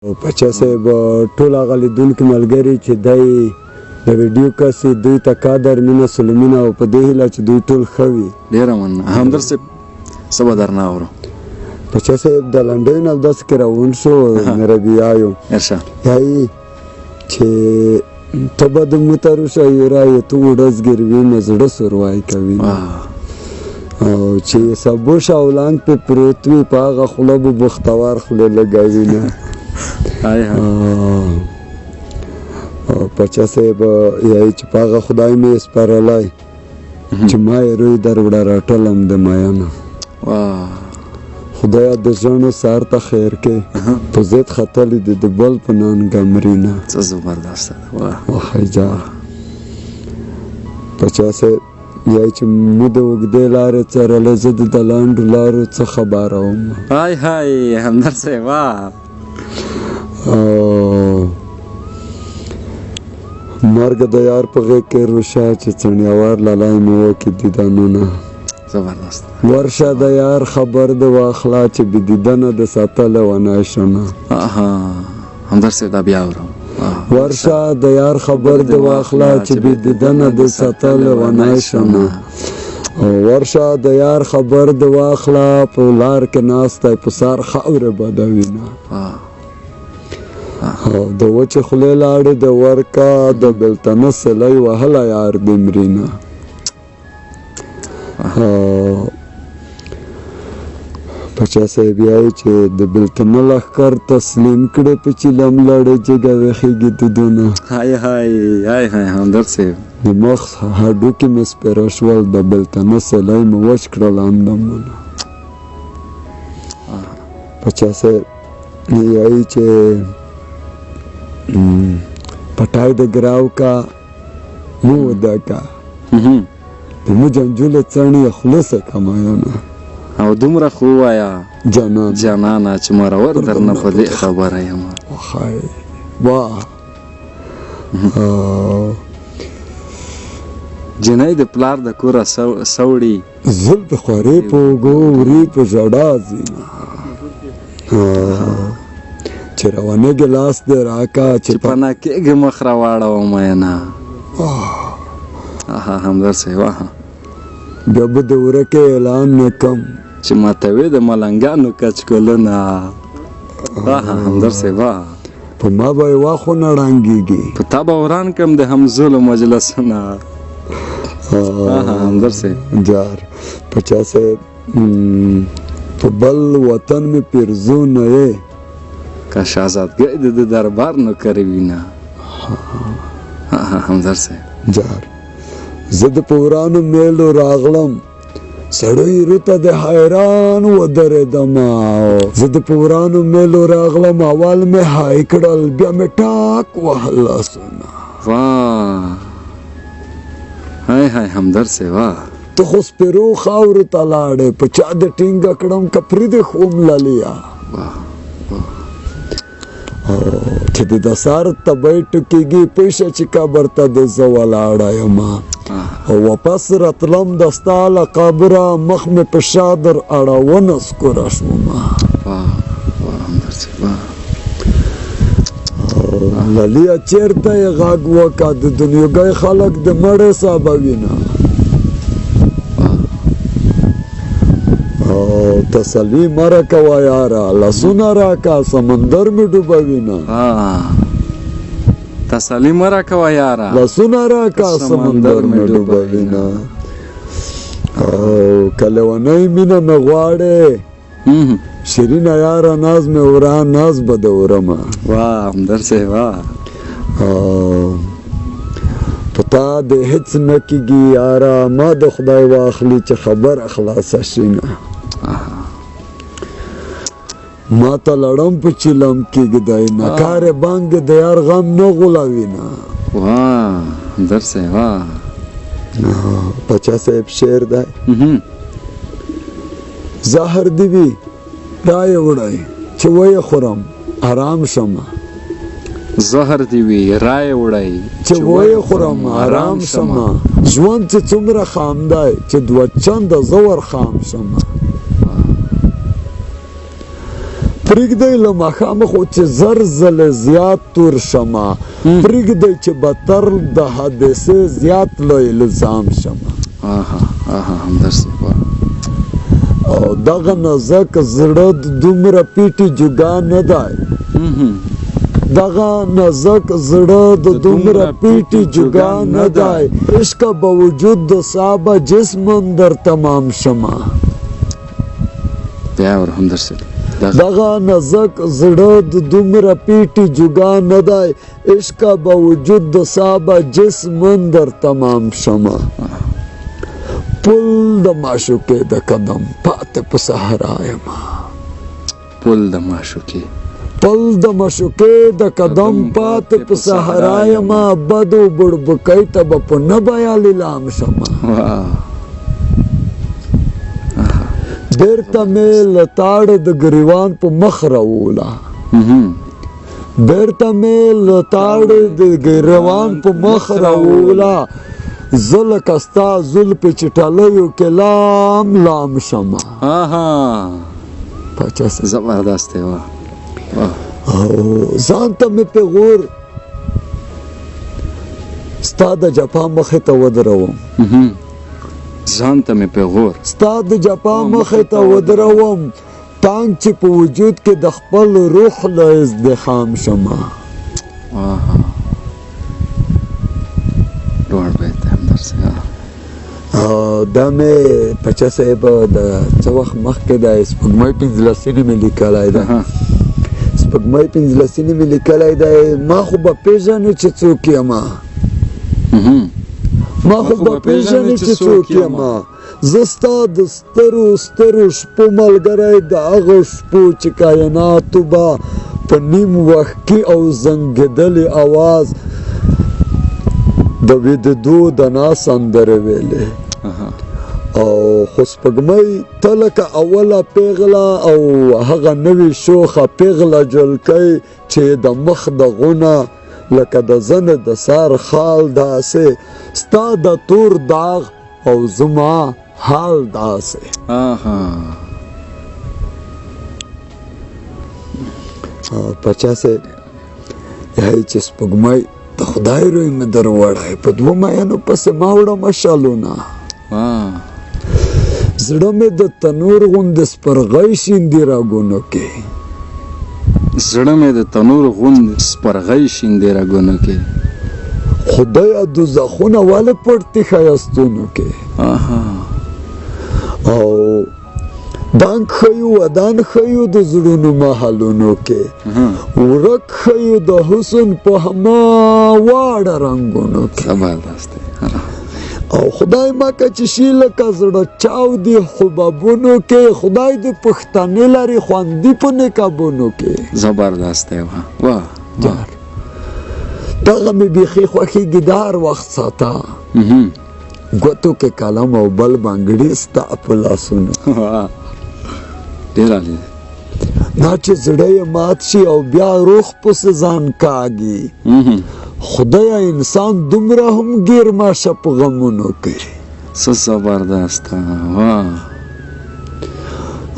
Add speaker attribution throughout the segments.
Speaker 1: پچا صاحب ټول هغه لیدونکي ملګري چې دی د ویډیو کسې دوی ته قدر مینه سلمینه او په دې هیله چې دوی ټول ښه وي.
Speaker 2: ډېره مننه همدرد صاحب، څه به درنه اورو.
Speaker 1: پچا صاحب د لنډیو نه داسې کې راون شو میره بیایو یایي چې ته به د موټرو شاعرایې تو وډزګروي مې زړه سوروای کوي او چې سبو شاولانګ پې پروت وي په هغه خوله به بختوار خولې لګوي نه. پچا صاحب یایي چې په هغه خدای مې سپارلی چې ما یې روی در وړه راټلم د میانه. خدایا د ژوند سهار ته خیر کې په ضد ختلی د بل په نانګمرینه.
Speaker 2: څه زبردست ده.
Speaker 1: وخی جار پچا صاحب یایي چې مو د اوږدې لارې څرلی زه د لنډو لارو څه خبره وم.
Speaker 2: های های همدرد صاحب
Speaker 1: مرګ د یار په غېږ کې روشه چې څڼیاوار لالی مې وکړي دیدنونه.
Speaker 2: زبردست.
Speaker 1: ورشه د یار خبر د واخله چې بې دیدنه د ساتلی ونی شمه.
Speaker 2: همدرد صاحب دا بیا اورم.
Speaker 1: ورشه د یار خبر د واخله چې بې دیدنه د ساتلی ونی شمه. ورشه د یار خبر د واخله په لار کې ناستی په سر خاورې بدوینه. د وچې خولې لاړې د ورکا د بېلتنه سلی وهله یار د مرینه. پچا صاحب یایي چې د بېلتنه لښکر تسلیم کړې په چیلم لړې جګه وخېږي دودونه.
Speaker 2: های های های های همدرد صاحب
Speaker 1: د مخ هډوکي مې سپېره شول د بېلتنه سلی مې وچ کړل اندامونه. پچا صاحب یایي چې پټای د ګراو کا مو ودا کا د مو جنجولې څڼې خلوصه کمایونه.
Speaker 2: او دومره خو ووایه
Speaker 1: جانانه
Speaker 2: چې مرور درنه په دې خبره یم.
Speaker 1: وخی واه
Speaker 2: جنۍ د پلار د کوره سوړي
Speaker 1: زلفې خوارې په اوږو وړي په ژړا ځینه چې روانېږي لاس دې راکا
Speaker 2: چې پناه کېږي مخ راواړوه مینه. همدرد صاحب
Speaker 1: بیا به د ورکې اعلان نه کم
Speaker 2: چې ماتوي د ملنګانو کچکولونه. همدرد صاحب
Speaker 1: په ما به یې واخونه ړنګېږي
Speaker 2: په تا به وران کم د همزولو مجلسونه. همدرد صاحب
Speaker 1: جار پچا صاحب په بل وطن مې پیرزو نه یې
Speaker 2: که شهزادګۍ د دربار نوکرې وینه. همدرد صاحب
Speaker 1: جار زه د پورانو میلو راغلم سړی روته د حیران ودرېدمه. زه د پورانو میلو راغلم اول مې های کړل بیا مې ټاک وهل لاسونه.
Speaker 2: های های همدرد صاحب
Speaker 1: ته خو سپېرو خاورو ته لاړې په چا د ټینګه کړم که پرېږدې خوم للیا. چې د سر تبی ټکېږي پېشه چې قبر ته د زه ولاړه یم او واپس راتلم د ستا له قبره مخ مې په شا در اړونه سکوره شومه. للیا چېرته یې غږ وکړه د دنیاګۍ خلک د مړې حسابوینه. تسلی مره کوه یاره لاسونه راکه سمندر مې ډوبوینه.
Speaker 2: تسلی مره کوه یاره
Speaker 1: لاسونه راکه سمندر مې ډوبوینه. که لیونۍ مینه مې غواړې شیرینه یاره ناز مې وران ناز به د ورمه.
Speaker 2: همدرد صاحب
Speaker 1: په تا د هېڅ نه کېږي یاره ما د خدای واخلي چې خبره خلاصه شي نه. ما ته لړم په چیلم کېږدی نکارې بانګ د یار غم نه غولوینه.
Speaker 2: همدرد صاحب
Speaker 1: پچا صاحب شعر دی زهر دی وي رایې وړی چې ویې خورم آرام شمه.
Speaker 2: زهر دی وي رایې وړی
Speaker 1: چې ویې خورم آرام شمه. ژوند چې څومره خام دی چې دوه چنده زه ورخام شمه. پرېږدئ له ماښامه خو چې زر ځله زیات تور شمه پرېږدئ چې بدتر د حادثې زیات له الزام شمه
Speaker 2: همدرد صاحب
Speaker 1: او دغه نازک زړه دومره پیټي جګا نه دی دغه نازک زړه د دومره پیټي جګا نه دی عشق باوجود د صحابه جسم در تمام شمه
Speaker 2: بیا ور همدرد صاحب
Speaker 1: دغه نازک زړه د دومره پیټي جګا نه دی عشق باوجود د صحابه جسم در تمام شمه پل د معشوقې د قدم پاتې په صحرا یمه
Speaker 2: پل د معشوقې د قدم پاتې په صحرا یمه بدو بړبکۍ ته به په نه بیا لیلام شمه بیرته مې له تاړه د ګریوان په مخ راووله زه لکه ستا زلفې چې ټالیو کې لام شمه پاچا صاحب زبردست دی واه
Speaker 1: او ځان ته مې پیغور ستا د جفا مخې ته ودروم ستا د جفا مخې ته ودروم تانګ چې په وجود کې د خپل روح له ازدحام شمه دا مې پچا صاحب د څه وخت مخکې د سپوږمۍ پنځلسینې مې لیکلی ده ما خو به پېژنې چې څوک یمه زه ستا د سترو شپو ملګری د هغو شپو چې کایناتو به په نیم وخت کې او زنګېدلې اواز د ویدېدو د نا سندرې ویلې او خو سپوږمۍ ته لکه اوله پیغله او هغه نوې شوخه پیغله جلکۍ چې د مخ د غونه لکه د زنې د سر خال داسې ستا د تور داغ او زما حال داسې پچا صاحب یعنی چې سپوږمۍ د خدای روی مې در وړی په دوه میینو پسې ما وړمه شالونه زړه مې د تنور غوندې سپرغۍ شیندي راګونو کې خدایه دوزخونه ولې پټ ښایستونو کې او دانګ ښیو ودان ښیو د زړونو محلونو کې ورک ښیو د حسن په هماواړه رنګونو کې او خدای مکه چې شي لکه زړه چاودي حبابونو کې خدای دې پښتانه لري خوندي په نقابونو کې
Speaker 2: زبردست دی واه
Speaker 1: دغه مې بیخي خوښېږي د هر وخت ساته ګوتو کې قلم او بل بنګړي ستا په لاسونو دا چې زړه یې مات شي او بیا روح پسې ځان کاږي خدای انسان دومره هم ګیر ماشه په غمونو کې
Speaker 2: څه زبردست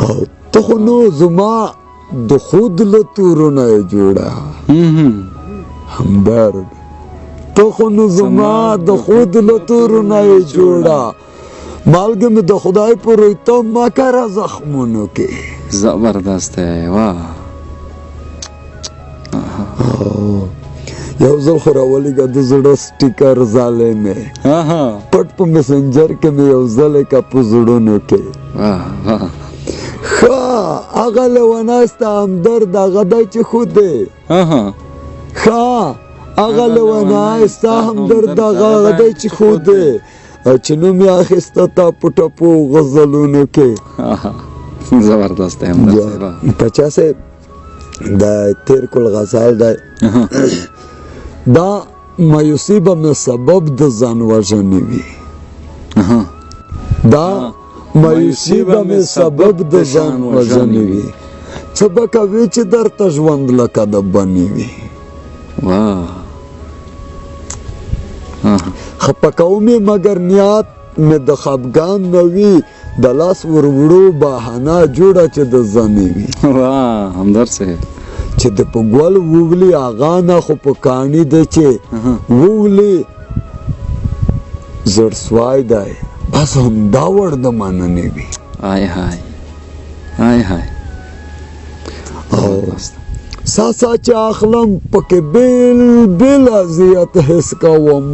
Speaker 1: او ته خو نو زما د خود له تورو نه یې جوړه همدرد ته خو نو زما د خود له تورو نه یې جوړه مالګه مې د خدای په روی ته مه کره زخمونو کې
Speaker 2: زبردست دی واه
Speaker 1: یو ځل خو راولېږه د زړه سټیکر ظالمې پټ په مسنجر کې مې یو ځل یې که په زړونو کې ښه هغه لیونی ستا همدرد هغه دی چې خو دی ښه هغه لیونی ستا همدرد هغه دی چې خو دی چې نوم یې اخیسته تا په ټپو غزلونو کې
Speaker 2: زبردست دی همدرد
Speaker 1: پچا صاحب دا تیر کل غزل دی دا مایوسی به مې سبب د ځان وژنې وي مایوسی به مې سبب د ځان وژنې وي څه به کوې چې درته ژوند لکه د بنې وي خفه کومې مګر نیات مې د خفګان نه وي د لاس وروړو بهانه جوړه چې د زنې وي.
Speaker 2: واه همدرد صاحب
Speaker 1: چې د په ګول وولي هغه نه خو په کاڼي ده چې وولي زړسوای دی بس همدا وړ د مننې وي.
Speaker 2: آی های آی های
Speaker 1: ساسا چې اخلم پکې بیل بیل اذیت حس کوم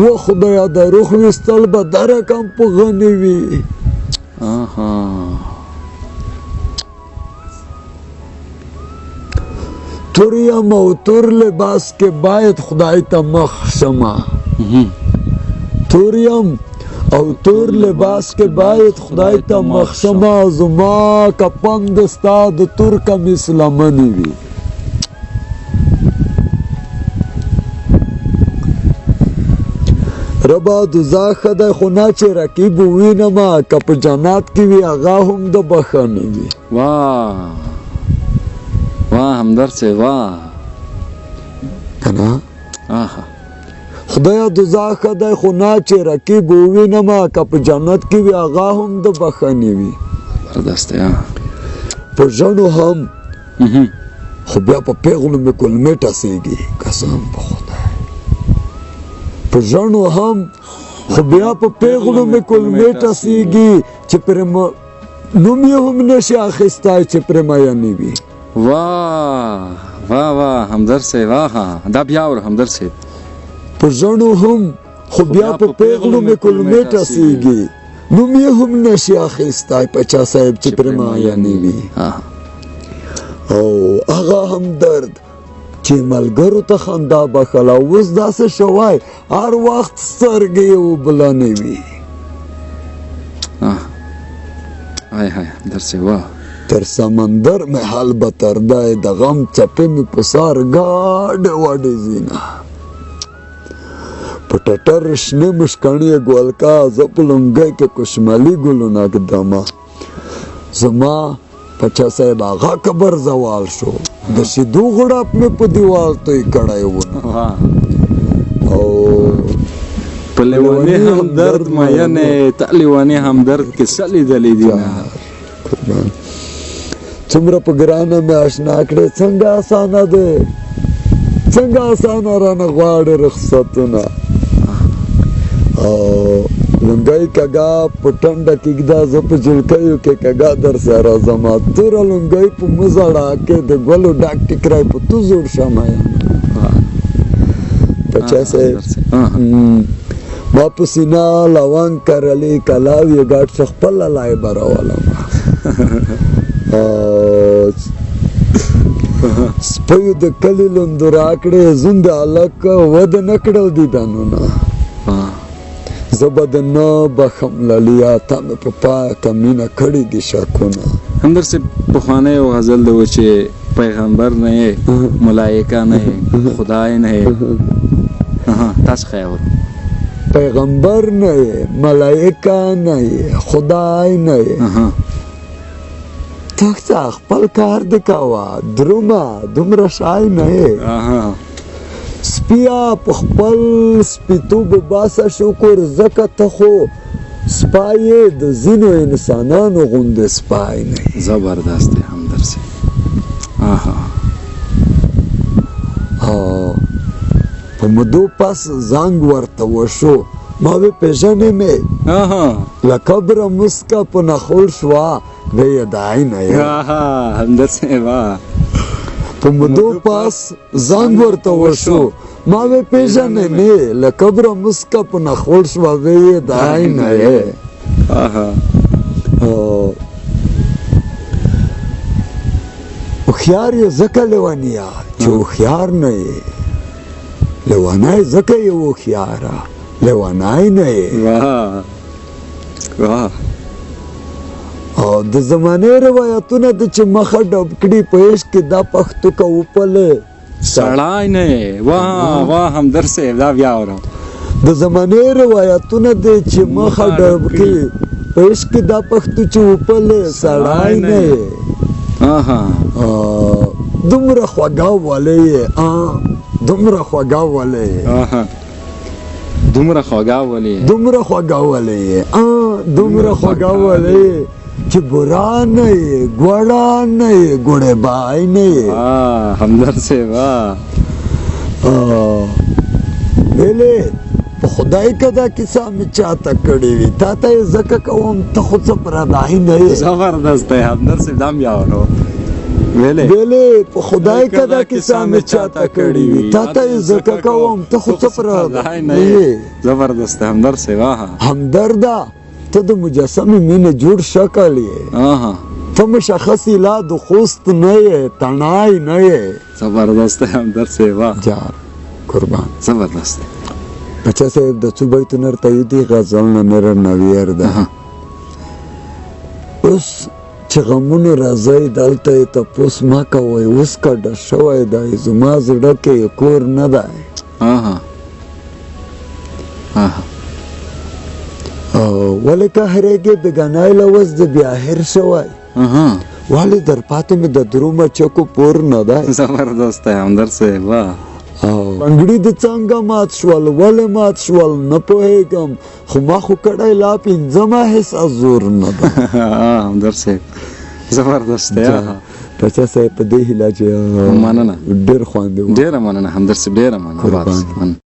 Speaker 1: و خدایا د روح وستل به درکم په غنې وي. توریم او تور لباس کې باید خدای ته مخ شما. توریم او تور لباس کې باید خدای ته مخ شما زما کپن د ستا د تور کمیس لمنې وي. ربا دوزا خدای خو نه چې رقیب ووینمه که په جنات کې وي هغه هم د بخښنې وي.
Speaker 2: واه واه همدرد صاحب واه
Speaker 1: کنه
Speaker 2: خدایا
Speaker 1: دوزا خدای خو نه چې رقیب ووینمه که په جنت کې وي هغه هم د بخښنې وي.
Speaker 2: زبردست
Speaker 1: په ژڼو هم خو بیا په پیغلو مې کلمې ټسېږي قسم په خدای. په ژڼو هم خو بیا په پیغلو مې کلمې ټسېږي چې پرې نوم یې هم نشي اخیستی چې پرې مینې وي.
Speaker 2: واه واه واه همدرد صاحب واه دا بیا ور همدرد صاحب.
Speaker 1: په ژڼو هم خو بیا په پیغلو مې کلمې ټسېږي نوم یې هم نشي اخیستی پچا صاحب چې پرې مینې وي. او هغه همدرد چې ملګرو ته خندا بخله اوس داسې شوی هر وخت سترګې یې وبلانې وي.
Speaker 2: های های همدرد صاحب واه
Speaker 1: تر سمندر مې حال به تر دی د غم څپې مې په سار ګاډې واډې ځینه په ټټر شنې مشکڼې ګولکا زه په لونګۍ کې کشملي ګلونه ږدمه زما پچا صاحب هغه قبر زوال شو د شیدو غړپ مې په دیوال توی کړی و. او
Speaker 2: په لیوانې همدرد مینې ته لیوانې همدرد کې څه لیدلې دي
Speaker 1: څومره په ګرانه مې اشنا کړې څنګه اسانه دی څنګه اسانه رانه غواړې رخصتونه. او لونګۍ کږه په ټنډه کېږده زه په جلکیو کې کږه در سره ځمه توره لونګۍ په مزړه کې د ګلو ډاک ټکری په تو زوړ شمه یم. پچا صاحب ما په سینه لونګ کرلې کلاو یې ګاډ څه خپله لای برولم. سپیو د کلي لوندو راکړې زون د هلک وده نه کړل دیدنونه زه به د نه بخم للیا تا مې په پاکه مینه کړي دي شکونه.
Speaker 2: همدرد صاحب پخوانی یو غزل دی و چې پیغمبر نه یې ملایکه نه یې خدای نه یې تاسو خیال
Speaker 1: پیغمبر نه یې ملایکه نه یې خدای نه یې ته خپل کار دې کوه درومه دومره شای نه یې سپیا په خپل سپیتوب باسه شکر ځکه ته خو سپای د ځینو انسانانو غوندې سپای نه یې.
Speaker 2: زبردست دی همدرد صاحب.
Speaker 1: په مودو پس زنګ ورته وشو ما وی پیژنې مې له قبره مسکه په نخول شوه ویې دای نه یې.
Speaker 2: همدرد صاحب
Speaker 1: په مودو پس زنګ ورته وشو ما وی پیژنې مې له قبره مسکه په نخول شوه ویې دای نه یې. هوښیار یې ځکه لیونیا چې هوښیار نه یې لیونی ځکه یې هوښیاره لیونی نه یې. او د زمانې روایتونه د چې مخه ډب کړي په عشق کې دا پښتو که وپلې
Speaker 2: سړی نه یې. واه واه همدرد صاحب دا بیا اورم.
Speaker 1: د زمانې روایتونه د چې مخه ډب کړي په عشق کې دا پښتو چې وپلې سړی نه یې. دومره خوږه ولې یې دومره خوږه ولې یې
Speaker 2: دومره خوږه ولې
Speaker 1: دومره خوږه ولې دومره خوږه ولې چې بورا نه یې ګوړه نه یې ګوړې بای نه یې
Speaker 2: همدرد صاحب
Speaker 1: ویلې په خدای که دا کیسه مې چاته کړې وي تا ته یې ځکه کوم ته خو څه پردی نه یې
Speaker 2: زبردست دی همدرد صاحب دا هم یاورو
Speaker 1: ویلې په خدای که دا کیسه مې چاته کړې وي تا ته یې ځکه کوم ته خو څه پردی نه یې
Speaker 2: زبردست دی همدرد صاحب
Speaker 1: همدرده ته د مجسمې مینې جوړ شکل یې ته مشخص لا د خوست نه یې تڼای نه یې
Speaker 2: زبردست دی همدرد صاحب
Speaker 1: جار قربان
Speaker 2: زبردست
Speaker 1: بچه صاحب د څو بیتونه درته یدي غزل نه مې رانه ویر ده اوس چې غمونو راځئ دلته یې تپوس مه کوئ اوس کډه شوی دی زما زړه کې یې کور نه دی ولې قهرېږې بېګنای له اوس د بیا هېر شوی ولې در پاتې مې د درومه چکو پور نه دی
Speaker 2: زبردست دی همدرد صاحب
Speaker 1: پنګړي د څنګه مات شول ولې مات شول نه پوهېږم خو ما خو کړی لا پنځمه حصه زور نه ده
Speaker 2: همدرد صاحب زبردست دی
Speaker 1: بچه صاحب په دې هیله چې
Speaker 2: مننه
Speaker 1: ډېر خوند
Speaker 2: ډېره مننه همدرد صاحب ډېره مننه